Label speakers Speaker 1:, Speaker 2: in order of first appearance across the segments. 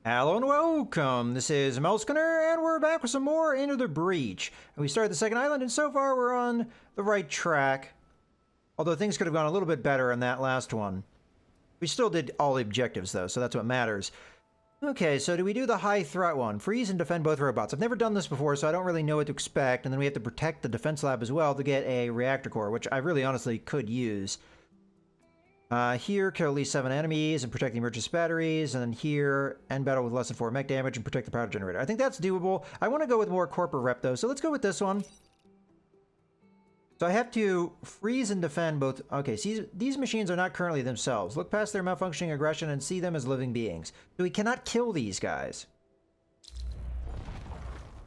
Speaker 1: Hello and welcome. This is Melskinner, and we're back with some more Into the Breach. And we started the second island, and so far we're on the right track. Although things could have gone a little bit better in that last one. We still did all the objectives, though, so that's what matters. Okay, so do we do the high threat one? Freeze and defend both robots. I've never done this before, so I don't really know what to expect. And then we have to protect the defense lab as well to get a reactor core, which I really honestly could use. Here, kill at least 7 enemies and protect the emergency batteries. And then here, end battle with less than 4 mech damage and protect the power generator. I think that's doable. I want to go with more corporate rep, though, so let's go with this one. So I have to freeze and defend both. Okay, see, these machines are not currently themselves. Look past their malfunctioning aggression and see them as living beings. So we cannot kill these guys.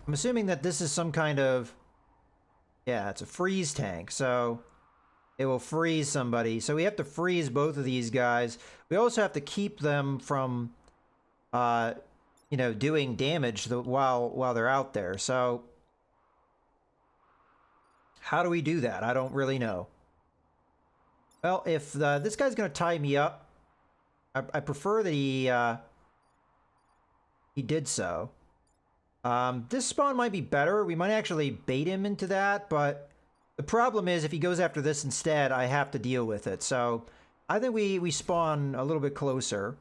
Speaker 1: I'm assuming that this is some kind of... Yeah, it's a freeze tank, so... It will freeze somebody. So we have to freeze both of these guys. We also have to keep them from, you know, doing damage while they're out there. So how do we do that? I don't really know. Well, if this guy's going to tie me up, I prefer that he did so. This spawn might be better. We might actually bait him into that, but... The problem is, if he goes after this instead, I have to deal with it. So, I think we spawn a little bit closer.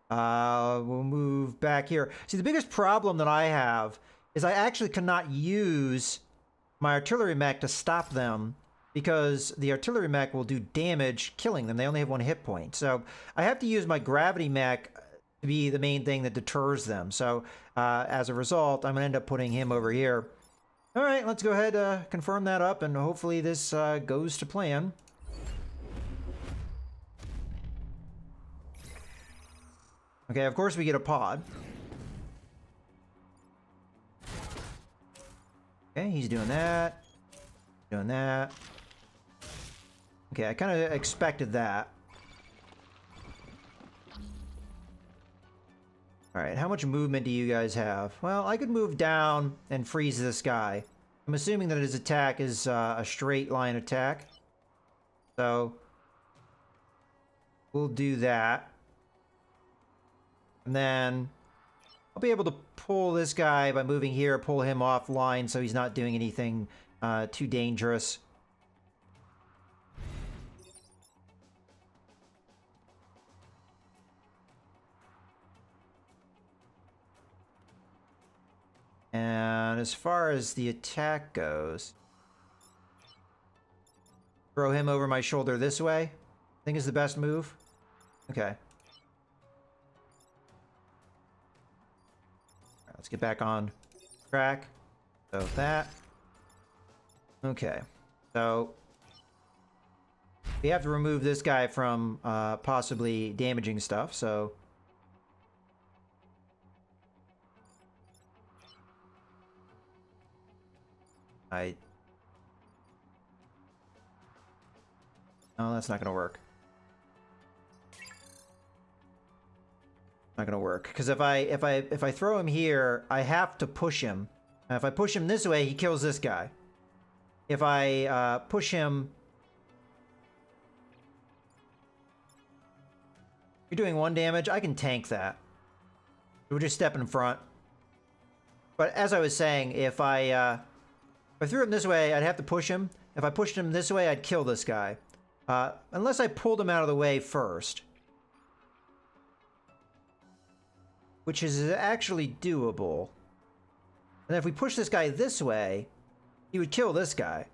Speaker 1: We'll move back here. See, the biggest problem that I have is I actually cannot use my artillery mech to stop them because the artillery mech will do damage killing them. They only have 1 hit point. So, I have to use my gravity mech to be the main thing that deters them. So, as a result, I'm going to end up putting him over here. All right, let's go ahead, confirm that up, and hopefully this goes to plan. Okay, of course we get a pod. Okay, he's doing that. Doing that. Okay, I kind of expected that. Alright, how much movement do you guys have? Well, I could move down and freeze this guy. I'm assuming that his attack is a straight line attack. So, we'll do that. And then, I'll be able to pull this guy by moving here, pull him offline so he's not doing anything too dangerous. And as far as the attack goes, throw him over my shoulder this way. I think is the best move. Okay. All right, let's get back on track. So that. Okay. So we have to remove this guy from possibly damaging stuff. So. No, that's not gonna work. Not gonna work because if I throw him here, I have to push him. And if I push him this way, he kills this guy. If I push him, you're doing 1 damage. I can tank that. We'll just step in front. But as I was saying, if I threw him this way, I'd have to push him. If I pushed him this way, I'd kill this guy. Unless I pulled him out of the way first. Which is actually doable. And if we push this guy this way, he would kill this guy.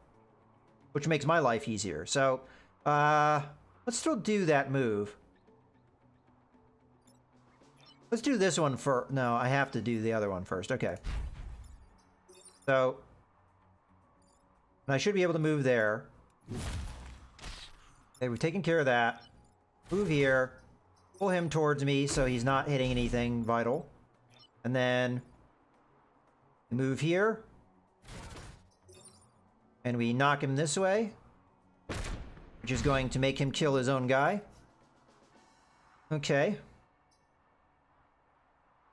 Speaker 1: Which makes my life easier. So, let's still do that move. Let's do this one first. No, I have to do the other one first. Okay. So... And I should be able to move there. Okay, we've taken care of that. Move here. Pull him towards me so he's not hitting anything vital. And then move here. And we knock him this way. Which is going to make him kill his own guy. Okay.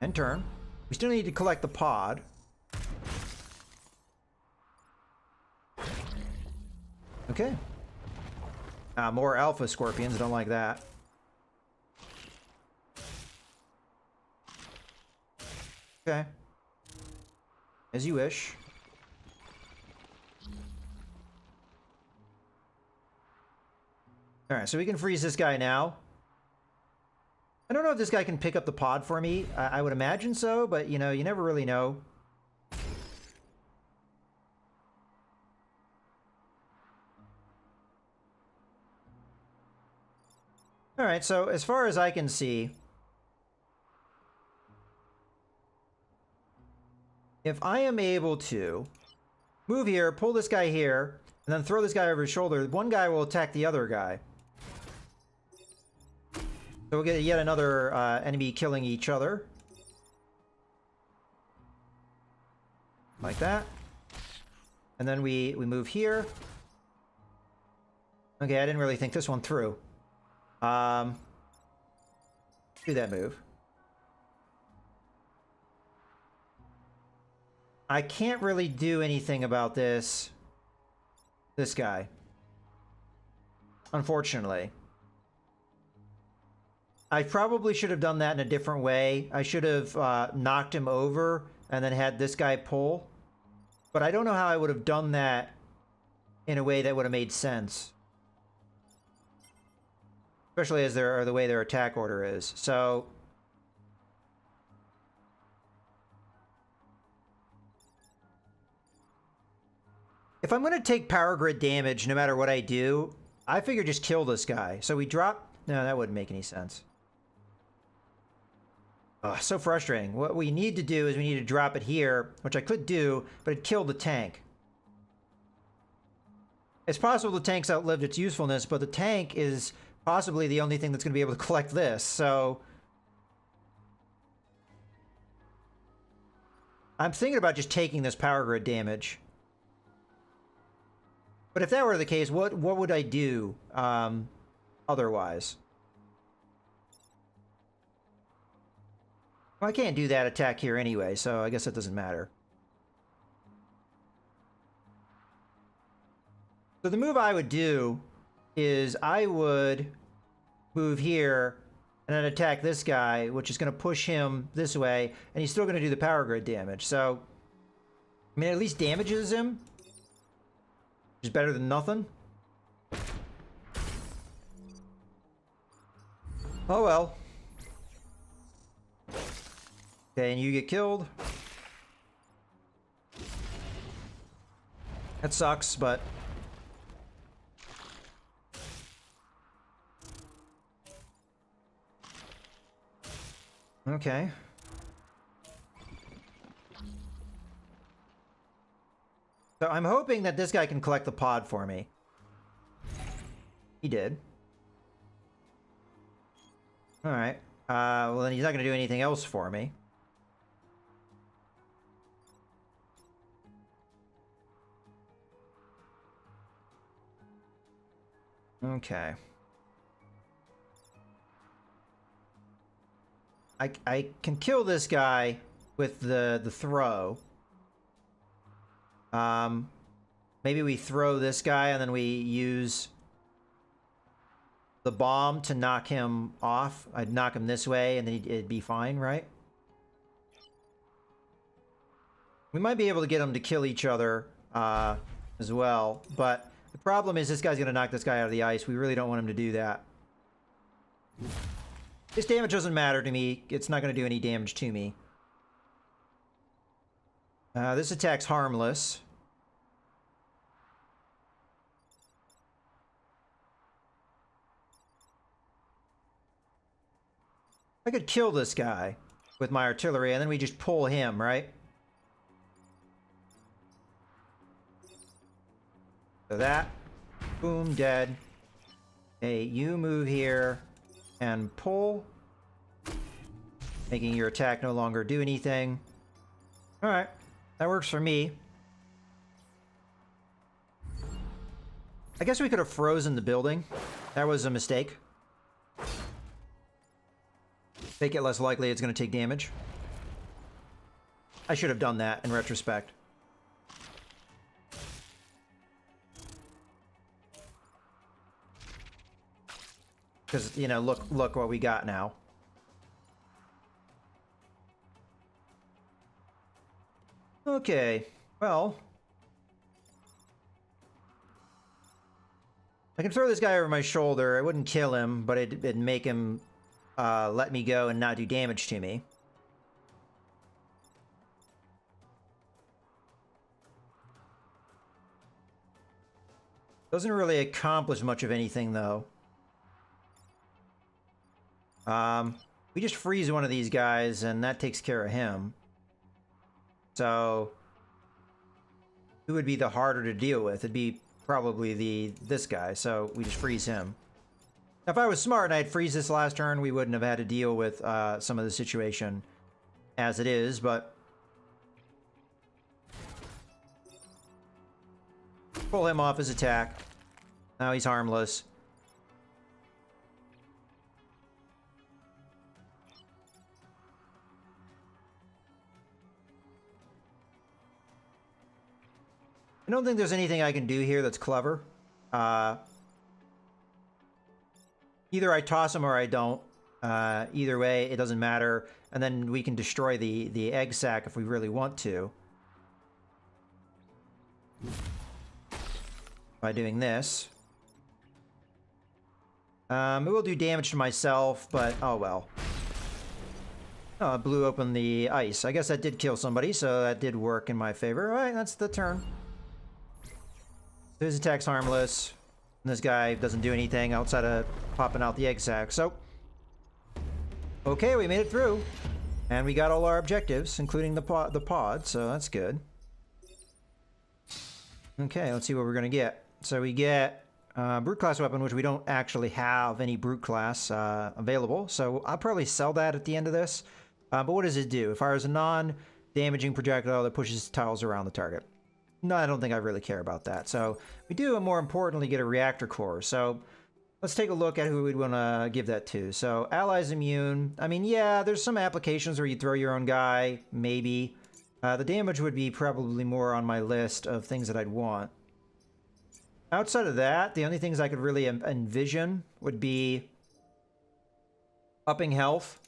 Speaker 1: And turn. We still need to collect the pod. Okay. More alpha scorpions. Don't like that. Okay. As you wish. Alright, so we can freeze this guy now. I don't know if this guy can pick up the pod for me. I would imagine so, but, you know, you never really know. Alright, so as far as I can see, if I am able to move here, pull this guy here, and then throw this guy over his shoulder, one guy will attack the other guy. So we'll get yet another enemy killing each other. Like that. And then we move here. Okay, I didn't really think this one through. Do that move. I can't really do anything about this guy. Unfortunately. I probably should have done that in a different way. I should have knocked him over and then had this guy pull. But I don't know how I would have done that in a way that would have made sense. Especially as the way their attack order is. So if I'm going to take power grid damage no matter what I do, I figure just kill this guy. So we drop... No, that wouldn't make any sense. Ugh, so frustrating. What we need to do is we need to drop it here, which I could do, but it killed the tank. It's possible the tank's outlived its usefulness, but the tank is possibly the only thing that's going to be able to collect this, so... I'm thinking about just taking this power grid damage. But if that were the case, what would I do otherwise? Well, I can't do that attack here anyway, so I guess it doesn't matter. So the move I would do is I would move here and then attack this guy, which is going to push him this way, and he's still going to do the power grid damage. So, I mean, it at least damages him, which is better than nothing. Oh well. Okay, and you get killed. That sucks, but... Okay. So I'm hoping that this guy can collect the pod for me. He did. Alright. Well then he's not going to do anything else for me. Okay. I can kill this guy with the throw. Maybe we throw this guy and then we use the bomb to knock him off. I'd knock him this way and then it'd be fine, right? We might be able to get them to kill each other as well, but the problem is this guy's going to knock this guy out of the ice. We really don't want him to do that. This damage doesn't matter to me. It's not going to do any damage to me. This attack's harmless. I could kill this guy with my artillery, and then we just pull him, right? So that. Boom, dead. Hey, you move here and pull. Making your attack no longer do anything. Alright. That works for me. I guess we could have frozen the building. That was a mistake. Make it less likely it's going to take damage. I should have done that in retrospect. Because, you know, look what we got now. Okay, well, I can throw this guy over my shoulder. It wouldn't kill him, but it'd make him let me go and not do damage to me. Doesn't really accomplish much of anything, though. We just freeze one of these guys, and that takes care of him. So, who would be the harder to deal with? It'd be probably this guy, so we just freeze him. Now, if I was smart and I'd freeze this last turn, we wouldn't have had to deal with some of the situation as it is, but... pull him off his attack. Now he's harmless. I don't think there's anything I can do here that's clever. Either I toss him or I don't. Either way, it doesn't matter. And then we can destroy the egg sac if we really want to. By doing this. It will do damage to myself, but oh well. Oh, it blew open the ice. I guess that did kill somebody, so that did work in my favor. Alright, that's the turn. His attack's harmless. And this guy doesn't do anything outside of popping out the egg sac, so... okay, we made it through. And we got all our objectives, including the pod, so that's good. Okay, let's see what we're gonna get. So we get brute class weapon, which we don't actually have any brute class available. So I'll probably sell that at the end of this. But what does it do? It fires a non-damaging projectile that pushes tiles around the target. No, I don't think I really care about that. So we do, more importantly, get a reactor core. So let's take a look at who we'd want to give that to. So allies immune. I mean, yeah, there's some applications where you throw your own guy, maybe. The damage would be probably more on my list of things that I'd want. Outside of that, the only things I could really envision would be upping health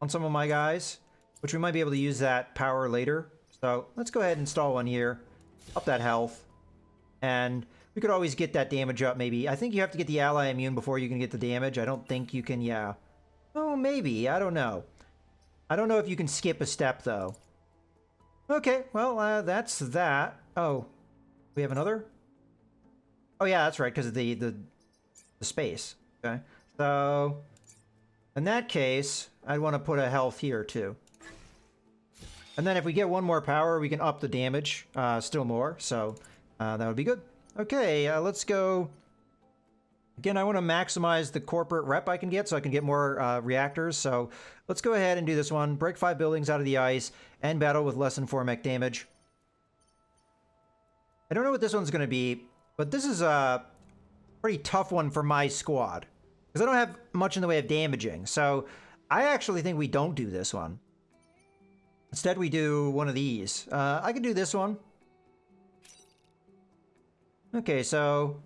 Speaker 1: on some of my guys, which we might be able to use that power later. So let's go ahead and install one here, up that health, and we could always get that damage up maybe. I think you have to get the ally immune before you can get the damage. I don't think you can, yeah. Oh, maybe, I don't know. I don't know if you can skip a step though. Okay, well, that's that. Oh, we have another? Oh yeah, that's right, because of the space. Okay, so in that case, I'd want to put a health here too. And then if we get one more power, we can up the damage still more. So that would be good. Okay, let's go. Again, I want to maximize the corporate rep I can get so I can get more reactors. So let's go ahead and do this one. Break 5 buildings out of the ice and battle with less than 4 mech damage. I don't know what this one's going to be, but this is a pretty tough one for my squad. Because I don't have much in the way of damaging. So I actually think we don't do this one. Instead, we do one of these. I can do this one. Okay, so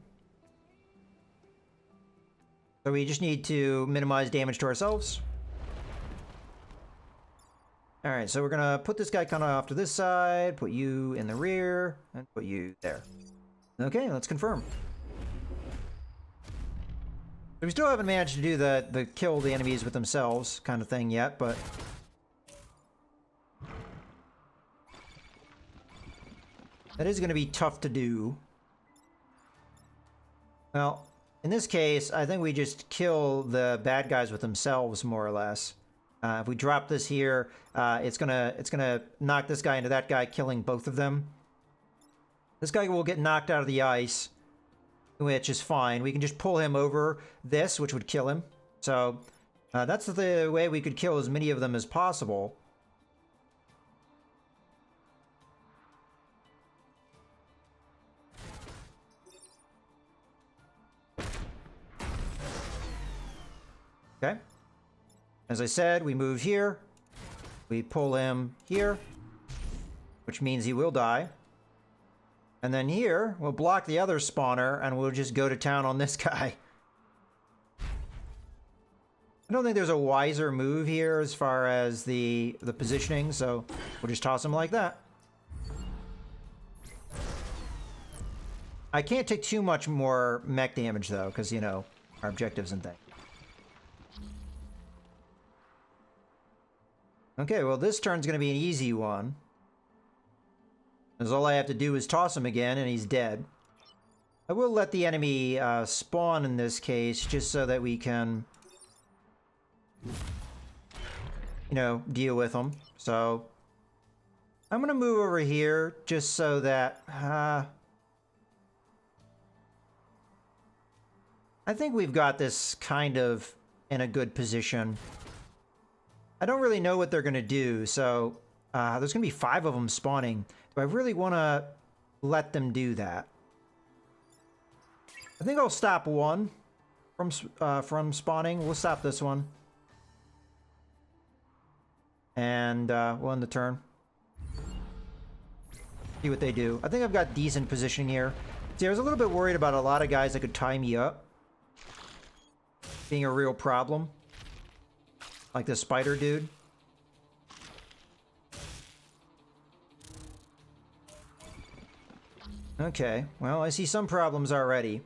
Speaker 1: we just need to minimize damage to ourselves. Alright, so we're going to put this guy kind of off to this side, put you in the rear, and put you there. Okay, let's confirm. We still haven't managed to do the kill the enemies with themselves kind of thing yet, but... that is going to be tough to do. Well, in this case, I think we just kill the bad guys with themselves, more or less. If we drop this here, it's gonna knock this guy into that guy, killing both of them. This guy will get knocked out of the ice, which is fine. We can just pull him over this, which would kill him. So that's the way we could kill as many of them as possible. Okay. As I said, we move here. We pull him here, which means he will die. And then here, we'll block the other spawner, and we'll just go to town on this guy. I don't think there's a wiser move here as far as the positioning, so we'll just toss him like that. I can't take too much more mech damage, though, because, you know, our objectives and things. Okay, well, this turn's going to be an easy one. Because all I have to do is toss him again, and he's dead. I will let the enemy spawn in this case, just so that we can, you know, deal with them. So, I'm going to move over here, just so that... I think we've got this kind of in a good position. I don't really know what they're going to do, so there's going to be 5 of them spawning. Do I really want to let them do that? I think I'll stop one from spawning. We'll stop this one. And we'll end the turn. See what they do. I think I've got decent positioning here. See, I was a little bit worried about a lot of guys that could tie me up being a real problem. Like this spider dude. Okay, well, I see some problems already.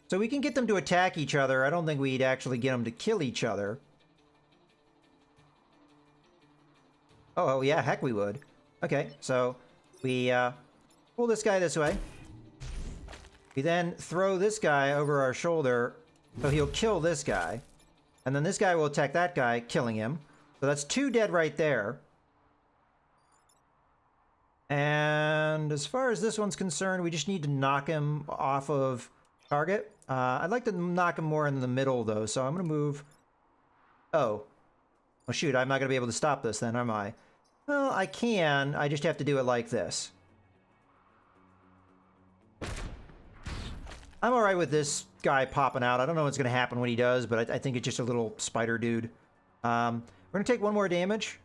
Speaker 1: So we can get them to attack each other. I don't think we'd actually get them to kill each other. Oh yeah, heck we would. Okay, so we pull this guy this way. We then throw this guy over our shoulder, so he'll kill this guy. And then this guy will attack that guy, killing him. So that's 2 dead right there. And as far as this one's concerned, we just need to knock him off of target. I'd like to knock him more in the middle, though, so I'm going to move... Oh. Oh, shoot, I'm not going to be able to stop this then, am I? Well, I can. I just have to do it like this. I'm alright with this guy popping out. I don't know what's going to happen when he does, but I think it's just a little spider dude. We're going to take 1 more damage.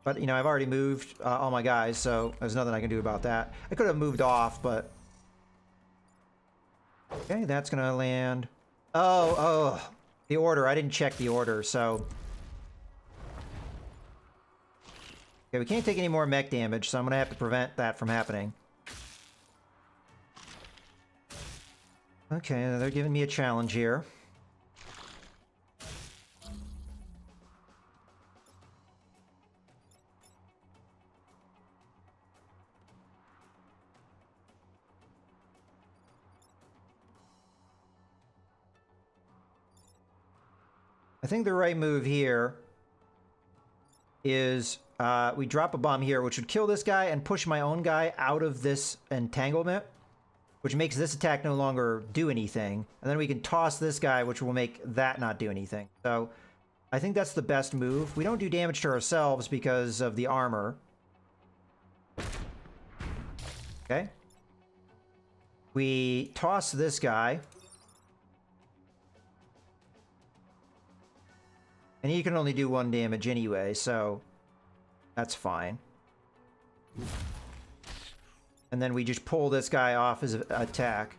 Speaker 1: But, you know, I've already moved all my guys, so there's nothing I can do about that. I could have moved off, but... Okay, that's going to land... Oh, the order. I didn't check the order, so... Okay, we can't take any more mech damage, so I'm going to have to prevent that from happening. Okay, they're giving me a challenge here. I think the right move here is we drop a bomb here, which would kill this guy and push my own guy out of this entanglement, which makes this attack no longer do anything. And then we can toss this guy, which will make that not do anything. So I think that's the best move. We don't do damage to ourselves because of the armor. Okay. We toss this guy. And he can only do 1 damage anyway, so that's fine. And then we just pull this guy off his attack.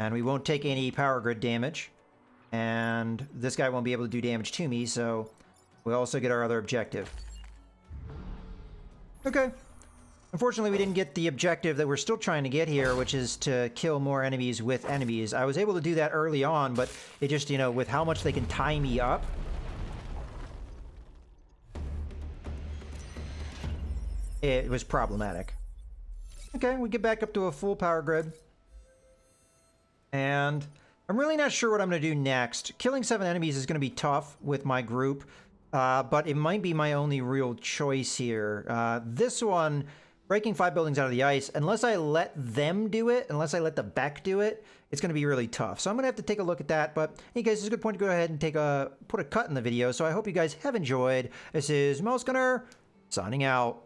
Speaker 1: And we won't take any power grid damage. And this guy won't be able to do damage to me, so we also get our other objective. Okay. Unfortunately, we didn't get the objective that we're still trying to get here, which is to kill more enemies with enemies. I was able to do that early on, but it just, you know, with how much they can tie me up... it was problematic. Okay, we get back up to a full power grid. And I'm really not sure what I'm going to do next. Killing 7 enemies is going to be tough with my group, but it might be my only real choice here. This one, breaking 5 buildings out of the ice, unless I let them do it, unless I let the Beck do it, it's going to be really tough. So I'm going to have to take a look at that, but hey guys, it's a good point to go ahead and put a cut in the video, so I hope you guys have enjoyed. This is Mouse Gunner, signing out.